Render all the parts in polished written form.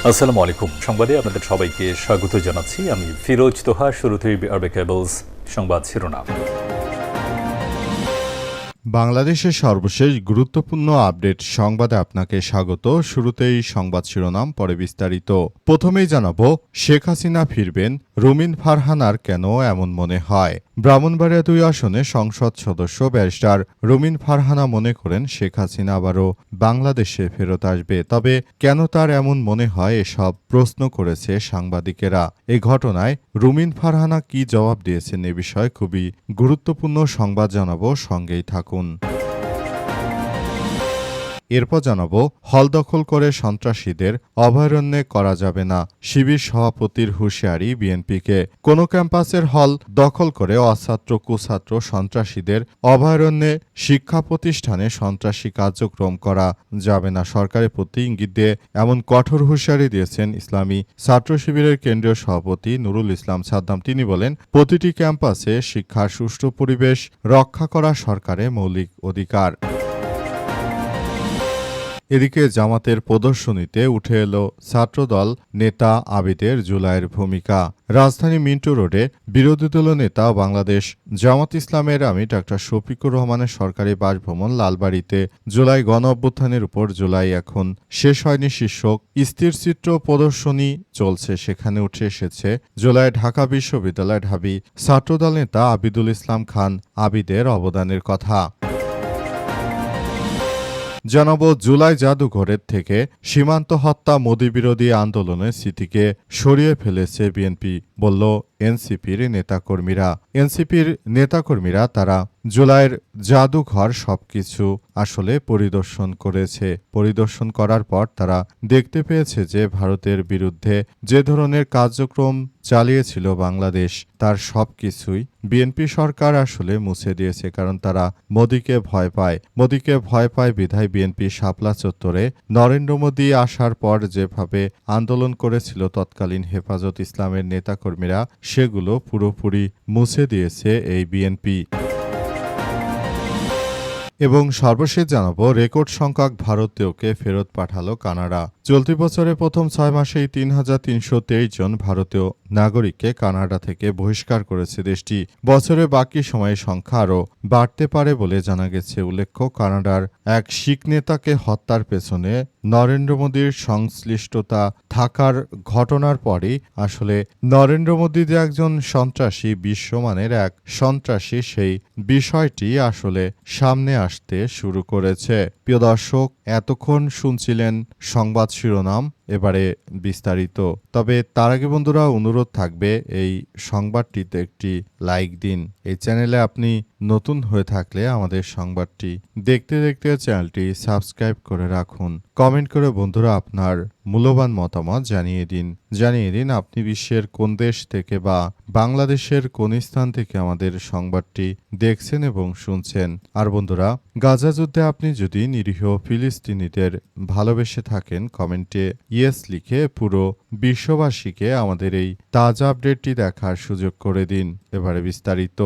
আসসালামু আলাইকুম। সংবাদে আপনাদের সবাইকে স্বাগত জানাচ্ছি। আমি ফিরোজ তোহা। শুরুতেই আরবে কেবলস সংবাদ শিরোনাম। বাংলাদেশের সর্বশেষ গুরুত্বপূর্ণ আপডেট সংবাদে আপনাকে স্বাগত। শুরুতেই সংবাদ শিরোনাম, পরে বিস্তারিত। প্রথমেই জানাবো, শেখ হাসিনা ফিরবেন, রুমিন ফারহানার কেন এমন মনে হয়। ব্রাহ্মণবাড়িয়া ২ আসনে সংসদ সদস্য ব্যারিস্টার রুমিন ফারহানা মনে করেন শেখ হাসিনা আবারও বাংলাদেশে ফেরত আসবে। তবে কেন তার এমন মনে হয়, এসব প্রশ্ন করেছে সাংবাদিকেরা। এই ঘটনায় রুমিন ফারহানা কি জবাব দিয়েছেন, এ বিষয়ে খুবই গুরুত্বপূর্ণ সংবাদ জানাবো, সঙ্গেই থাকুন। এরপর জানাবো, হল দখল করে সন্ত্রাসীদের অভয়ারণ্যে করা যাবে না, শিবির সভাপতির হুঁশিয়ারি বিএনপিকে। কোনো ক্যাম্পাসের হল দখল করে অছাত্র কুছাত্র সন্ত্রাসীদের অভয়ারণ্যে শিক্ষা প্রতিষ্ঠানে সন্ত্রাসী কার্যক্রম করা যাবে না, সরকারের প্রতি ইঙ্গিত দিয়ে এমন কঠোর হুঁশিয়ারি দিয়েছেন ইসলামী ছাত্র শিবিরের কেন্দ্রীয় সভাপতি নুরুল ইসলাম সাদ্দাম। তিনি বলেন, প্রতিটি ক্যাম্পাসে শিক্ষার সুষ্ঠু পরিবেশ রক্ষা করা সরকারের মৌলিক অধিকার। এদিকে জামাতের প্রদর্শনীতে উঠে এলো ছাত্রদল নেতা আবিদের জুলাইয়ের ভূমিকা। রাজধানী মিন্টো রোডে বিরোধী দলনেতা বাংলাদেশ জামাত ইসলামের আমির ডাক্তার শফিকুর রহমানের সরকারি বাসভবন লালবাড়ীতে জুলাই গণ অভ্যুত্থানের উপর জুলাই এখন শেষ হয়নি শীর্ষক স্থিরচিত্র প্রদর্শনী চলছে। সেখানে উঠে এসেছে জুলাই ঢাকা বিশ্ববিদ্যালয় ঢাবি ছাত্রদল নেতা আবিদুল ইসলাম খান আবিদের অবদানের কথা। জানাবো, জুলাই জাদুঘরের থেকে সীমান্ত হত্যা মোদি বিরোধী আন্দোলনের স্মৃতিকে সরিয়ে ফেলেছে বিএনপি, বলল এনসিপির নেতাকর্মীরা। এনসিপির নেতাকর্মীরা তারা জুলাইয়ের জাদুঘর সবকিছু আসলে পরিদর্শন করেছে। পরিদর্শন করার পর তারা দেখতে পেয়েছে যে ভারতের বিরুদ্ধে যে ধরনের কার্যক্রম চালিয়েছিল বাংলাদেশ, তার সবকিছুই বিএনপি সরকার আসলে মুছে দিয়েছে। কারণ তারা মোদিকে ভয় পায়। মোদিকে ভয় পায় বিধায় বিএনপি শাপলা চত্বরে নরেন্দ্র মোদী আসার পর যেভাবে আন্দোলন করেছিল তৎকালীন হেফাজত ইসলামের নেতাকর্মীরা, সেগুলো পুরোপুরি মুছে দিয়েছে এই বিএনপি। এবং সর্বশেষ জানাবো, রেকর্ড সংখ্যক ভারতীয়কে ফেরত পাঠালো কানাডা। চলতি বছরের প্রথম 6 মাসেই ৩,৩২৩ জন ভারতীয় নাগরিককে কানাডা থেকে বহিষ্কার করেছে দেশটি। বছরের বাকি সময়ে সংখ্যা আরও বাড়তে পারে বলে জানা গেছে। উল্লেখ্য, কানাডার এক শিখ নেতাকে হত্যার পেছনে নরেন্দ্র মোদীর সংশ্লিষ্টতা থাকার ঘটনার পরই আসলে নরেন্দ্র মোদী যে একজন সন্ত্রাসী, বিশ্বমানের এক সন্ত্রাসী, সেই বিষয়টি আসলে সামনে আসতে শুরু করেছে। প্রিয় দর্শক, এতক্ষণ শুনছিলেন সংবাদ শিরোনাম, এবারে বিস্তারিত। তবে তার আগে বন্ধুরা, অনুরোধ থাকবে এই সংবাদটিতে একটি লাইক দিন। এই চ্যানেলে আপনি নতুন হয়ে থাকলে আমাদের সংবাদটি দেখতে দেখতে চ্যানেলটি সাবস্ক্রাইব করে রাখুন। কমেন্ট করে বন্ধুরা আপনার মূল্যবান মতামত জানিয়ে দিন আপনি বিশ্বের কোন দেশ থেকে বা বাংলাদেশের কোন স্থান থেকে আমাদের সংবাদটি দেখছেন এবং শুনছেন। আর বন্ধুরা, গাজা যুদ্ধে আপনি যদি নিরীহ ফিলিস্তিনিদের ভালোবেসে থাকেন, কমেন্টে ইয়েস লিখে পুরো বিশ্ববাসীকে আমাদের এই তাজা আপডেটটি দেখার সুযোগ করে দিন। এবারে বিস্তারিত।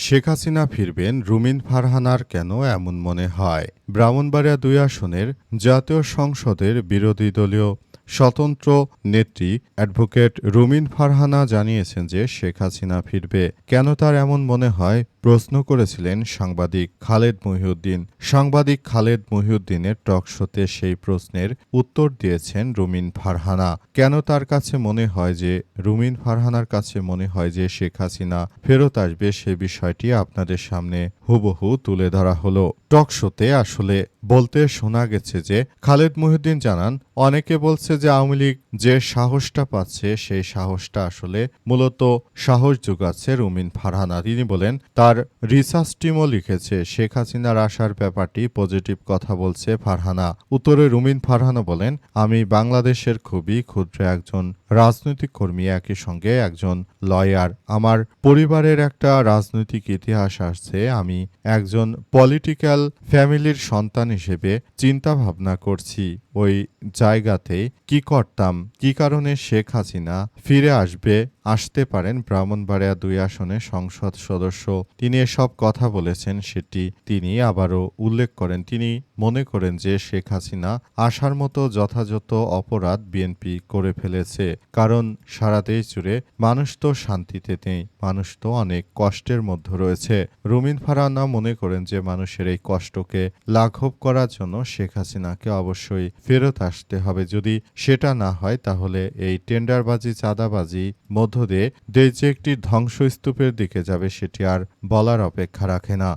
শেখ হাসিনা ফিরবেন, রুমিন ফারহানার কেন এমন মনে হয়। ব্রাহ্মণবাড়িয়া ২ আসনের জাতীয় সংসদের বিরোধী দলীয় স্বতন্ত্র নেত্রী অ্যাডভোকেট রুমিন ফারহানা জানিয়েছেন যে শেখ হাসিনা ফিরবে। কেন তার এমন মনে হয় প্রশ্ন করেছিলেন সাংবাদিক খালেদ মহিউদ্দিন। সাংবাদিক খালেদ মহিউদ্দিনের টকশোতে সেই প্রশ্নের উত্তর দিয়েছেন রুমিন ফারহানা। কেন তার কাছে মনে হয় যে রুমিন ফারহানার কাছে মনে হয় যে শেখ হাসিনা ফেরত আসবে, সে বিষয়টি আপনাদের সামনে হুবহু তুলে ধরা হলো। টকশোতে আসলে বলতে শোনা গেছে যে খালেদ মহিউদ্দিন জানান, অনেকে বলছে যে আওয়ামী লীগ যে সাহসটা পাচ্ছে সেই সাহসটা আসলে মূলত সাহস যোগাচ্ছে রুমিন ফারহানা। তিনি বলেন, তার রিসার্চ টিমও লিখেছে শেখ হাসিনার আসার ব্যাপারটি পজিটিভ কথা বলছে ফারহানা। উত্তরে রুমিন ফারহানা বলেন, আমি বাংলাদেশের খুবই ক্ষুদ্র একজন রাজনৈতিক কর্মী, একই সঙ্গে একজন লয়ার। আমার পরিবারের একটা রাজনৈতিক ইতিহাস আসছে। আমি একজন পলিটিক্যাল ফ্যামিলির সন্তান হিসেবে চিন্তা ভাবনা করছি ওই জায়গাতে কি করতাম, কি কারণে শেখ হাসিনা ফিরে আসবে আসতে পারেন ব্রাহ্মণবাড়িয়া ২ আসনে সংসদ সদস্য। তিনি এসব কথা বলেছেন সেটি তিনি আবারও উল্লেখ করেন। তিনি মনে করেন যে শেখ হাসিনা আসার মতো যথাযথ অপরাধ বিএনপি করে ফেলেছে। কারণ সারা দেশ জুড়ে মানুষ তো শান্তিতে নেই, মানুষ তো অনেক কষ্টের মধ্যে রয়েছে। রুমিন ফারহানা মনে করেন যে মানুষের এই কষ্টকে লাঘব করার জন্য শেখ হাসিনাকে অবশ্যই ফেরত আসতে হবে। যদি সেটা না হয় তাহলে এই টেন্ডারবাজি চাঁদাবাজি মধ্য দিয়ে দেশ যে একটি ধ্বংসস্তূপের দিকে যাবে সেটি আর বলার অপেক্ষা রাখে না।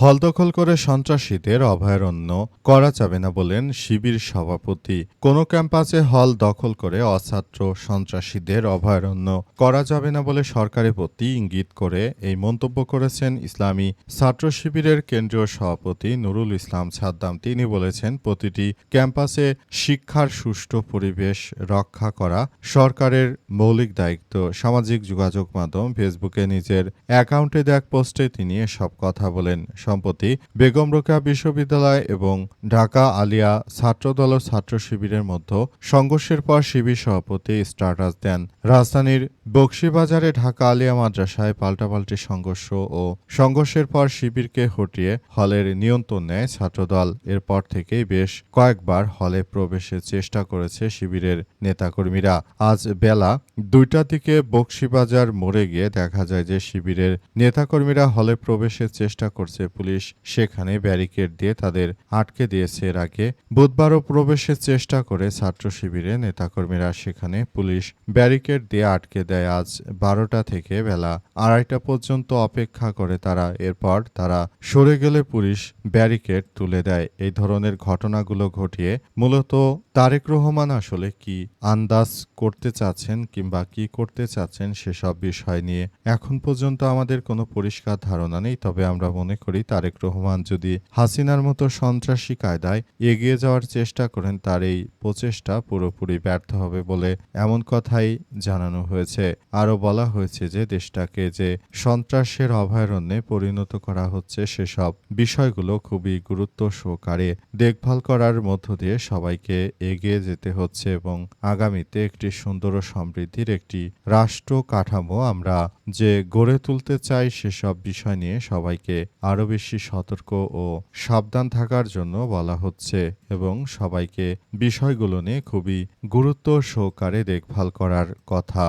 হল দখল করে সন্ত্রাসীদের অভয়ারণ্য করা যাবে না বলেন শিবির সভাপতি। কোনো ক্যাম্পাসে হল দখল করে অছাত্র সন্ত্রাসীদের অভয়ারণ্য করা যাবে না বলে সরকারের প্রতি ইঙ্গিত করে এই মন্তব্য করেছেন ইসলামী ছাত্র শিবিরের কেন্দ্রীয় সভাপতি নুরুল ইসলাম সাদ্দাম। তিনি বলেছেন, প্রতিটি ক্যাম্পাসে শিক্ষার সুষ্ঠু পরিবেশ রক্ষা করা সরকারের মৌলিক দায়িত্ব। সামাজিক যোগাযোগ মাধ্যম ফেসবুকে নিজের অ্যাকাউন্টে দেয়া এক পোস্টে তিনি এসব কথা বলেন। সম্প্রতি বেগম রোকেয়া বিশ্ববিদ্যালয় এবং ঢাকা আলিয়া ছাত্রদল ও ছাত্র শিবিরের মধ্যে সংঘর্ষের পর শিবির সভাপতি স্ট্যাটাস দেন। রাজধানীর বকশীবাজারে ঢাকা আলিয়া মাদ্রাসায় পাল্টাপাল্টি সংঘর্ষ ও সংঘর্ষের পর শিবিরকে হটিয়ে হলের নিয়ন্ত্রণ নেয় ছাত্রদল। এরপর থেকেই বেশ কয়েকবার হলে প্রবেশের চেষ্টা করেছে শিবিরের নেতাকর্মীরা। আজ বেলা ২টার দিকে বকশীবাজার মোড়ে গিয়ে দেখা যায় যে শিবিরের নেতাকর্মীরা হলে প্রবেশের চেষ্টা করছে। পুলিশ সেখানে ব্যারিকেড দিয়ে তাদের আটকে দিয়েছে। এর আগে বুধবারও প্রবেশের চেষ্টা করে ছাত্র শিবিরের নেতাকর্মীরা সেখানে পুলিশ ব্যারিকেড দিয়ে আটকে দেয়। আজ ১২টা থেকে বেলা ২:৩০ পর্যন্ত অপেক্ষা করে তারা। এরপর তারা সরে গেলে পুলিশ ব্যারিকেড তুলে দেয়। এই ধরনের ঘটনাগুলো ঘটিয়ে মূলত তারেক রহমান আসলে কি আন্দাজ করতে চাচ্ছেন কিংবা কি করতে চাচ্ছেন সেসব বিষয় নিয়ে এখন পর্যন্ত আমাদের কোনো পরিষ্কার ধারণা নেই। তবে আমরা মনে করি তারেক রহমান যদি হাসিনার মতো সন্ত্রাসী কায়দায় এগিয়ে যাওয়ার চেষ্টা করেন তার এই প্রচেষ্টা পুরোপুরি ব্যর্থ হবে বলে এমন কথাই জানানো হয়েছে। আরও বলা হয়েছে যে দেশটাকে যে সন্ত্রাসের অভয়ারণ্যে পরিণত করা হচ্ছে সেসব বিষয়গুলো খুবই গুরুত্ব সহকারে দেখভাল করার মধ্য দিয়ে সবাইকে এগিয়ে যেতে হচ্ছে এবং আগামীতে একটি সুন্দর ও সমৃদ্ধির একটি রাষ্ট্র কাঠামো আমরা যে গড়ে তুলতে চাই সেসব বিষয় নিয়ে সবাইকে আরও বেশি সতর্ক ও সাবধান থাকার জন্য বলা হচ্ছে এবং সবাইকে বিষয়গুলো নিয়ে খুবই গুরুত্ব সহকারে দেখভাল করার কথা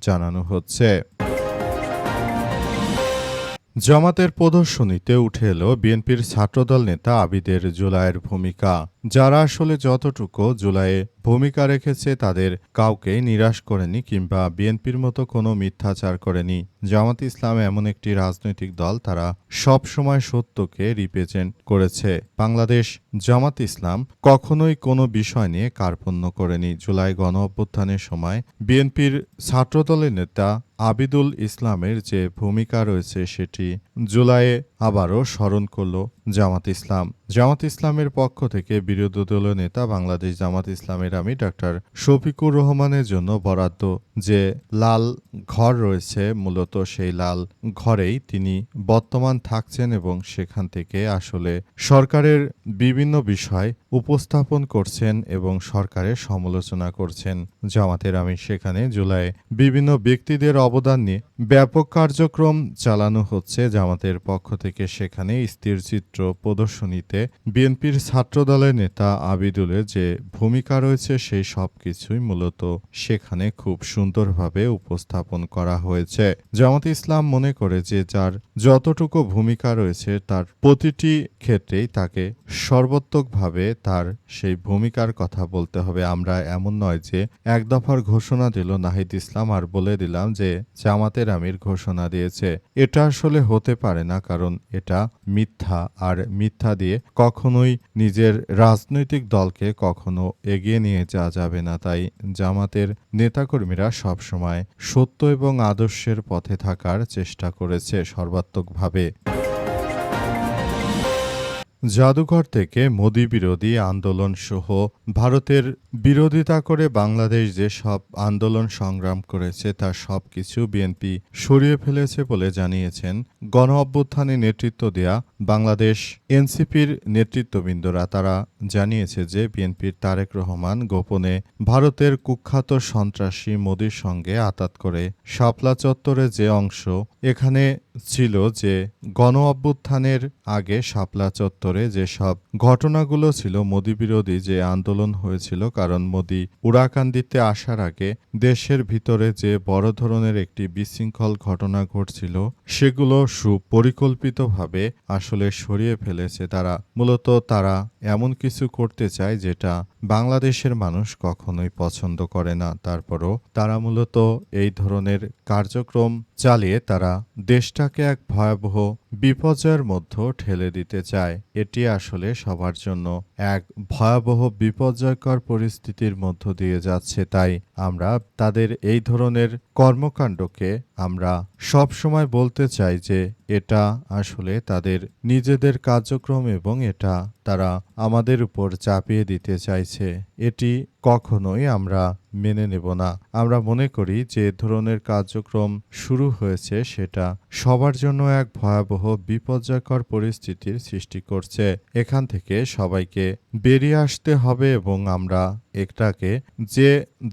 জানানো হচ্ছে। জামাতের প্রদর্শনীতে উঠে এলো বিএনপির ছাত্রদল নেতা আবিদের জুলাইয়ের ভূমিকা। যারা আসলে যতটুকু জুলাইয়ে ভূমিকা রেখেছে তাদের কাউকে নিরাশ করেনি কিংবা বিএনপির মতো কোনো মিথ্যাচার করেনি। জামাত ইসলাম এমন একটি রাজনৈতিক দল, তারা সব সময় সত্যকে রিপ্রেজেন্ট করেছে। বাংলাদেশ জামাত ইসলাম কখনোই কোনো বিষয় নিয়ে কার্পণ্য করেনি। জুলাই গণ অভ্যুত্থানের সময় বিএনপির ছাত্রদলের নেতা আবিদুল ইসলামের যে ভূমিকা রয়েছে সেটি জুলাইয়ে আবারও স্মরণ করল জামাত ইসলাম। জামাত ইসলামের পক্ষ থেকে বিরোধী দলীয় নেতা বাংলাদেশ জামাত ইসলামের আমির ডাক্তার শফিকুর রহমানের জন্য বরাদ্দ যে লাল ঘর রয়েছে মূলত সেই লাল ঘরেই তিনি বর্তমান থাকছেন এবং সেখান থেকে আসলে সরকারের বিভিন্ন বিষয় উপস্থাপন করছেন এবং সরকারের সমালোচনা করছেন জামাতের আমির। সেখানে জুলাই বিভিন্ন ব্যক্তিদের অবদান নিয়ে ব্যাপক কার্যক্রম চালানো হচ্ছে জামাতের পক্ষ থেকে। সেখানে স্থিরচিত্র প্রদর্শনীতে বিএনপির ছাত্রদলের নেতা আবিদুলের যে ভূমিকা রয়েছে সেই সব কিছুই মূলত সেখানে খুব সুন্দরভাবে উপস্থাপন করা হয়েছে। জামাত ইসলাম মনে করে যে যার যতটুকু ভূমিকা রয়েছে তার প্রতিটি ক্ষেত্রেই তাকে সর্বাত্মকভাবে তার সেই ভূমিকার কথা বলতে হবে। আমরা এমন নয় যে এক দফার ঘোষণা দিল নাহিদ ইসলাম আর বলে দিলাম যে জামাতের আমির ঘোষণা দিয়েছে। এটা আসলে হতে পারে না, কারণ এটা মিথ্যা, আর মিথ্যা দিয়ে কখনোই নিজের রাজনৈতিক দলকে কখনো এগিয়ে নিয়ে যাওয়া যাবে না। তাই জামাতের নেতাকর্মীরা সবসময় সত্য এবং আদর্শের পথে থাকার চেষ্টা করেছে সর্বাত্মকভাবে। জাদুঘর থেকে মোদি বিরোধী আন্দোলন সহ ভারতের বিরোধিতা করে বাংলাদেশ যে সব আন্দোলন সংগ্রাম করেছে তার সবকিছু বিএনপি সরিয়ে ফেলেছে বলে জানিয়েছেন গণ অভ্যুত্থানে নেতৃত্ব দেয়া বাংলাদেশ এনসিপির নেতৃত্ববৃন্দরা। তারা জানিয়েছে যে বিএনপির তারেক রহমান গোপনে ভারতের কুখ্যাত সন্ত্রাসী মোদির সঙ্গে আঁতাত করে শাপলা চত্বরে যে অংশ এখানে ছিল যে গণ অভ্যুত্থানের আগে শাপলা চত্বরে যেসব ঘটনাগুলো ছিল মোদি বিরোধী যে আন্দোলন হয়েছিল, কারণ মোদি উড়াকান্দিতে আসার আগে দেশের ভিতরে যে বড় ধরনের একটি বিশৃঙ্খল ঘটনা ঘটছিল সেগুলো সুপরিকল্পিতভাবে আসলে সরিয়ে ফেলেছে তারা। মূলত তারা এমন কিছু করতে চায় যেটা বাংলাদেশের মানুষ কখনোই পছন্দ করে না। তারপরও তারা মূলত এই ধরনের কার্যক্রম চালিয়ে তারা দেশটাকে এক ভয়াবহ বিপর্যয়ের মধ্যে ঠেলে দিতে চায়। এটি আসলে সবার জন্য এক ভয়াবহ বিপর্যয়কর পরিস্থিতির মধ্য দিয়ে যাচ্ছে। তাই আমরা তাদের এই ধরনের কর্মকাণ্ডকে আমরা সব সময় বলতে চাই যে এটা আসলে তাদের নিজেদের কার্যক্রম এবং এটা তারা আমাদের উপর চাপিয়ে দিতে চাইছে। এটি কখনোই আমরা মেনে নেব না। আমরা মনে করি যে ধরনের কার্যক্রম শুরু হয়েছে সেটা সবার জন্য এক ভয়াবহ বিপর্যয়কর পরিস্থিতির সৃষ্টি করছে। এখান থেকে সবাইকে বেরিয়ে আসতে হবে এবং আমরা এটাকে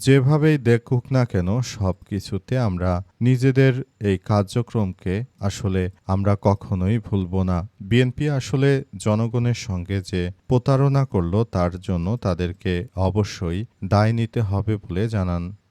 যেভাবেই দেখুক না কেন সব কিছুতে আমরা নিজেদের এই কার্যক্রমকে আসলে আমরা কখনোই ভুলব না। বিএনপি আসলে জনগণের সঙ্গে যে প্রতারণা করলো তার জন্য তাদেরকে অবশ্যই দায় নিতে হবে বলে জানান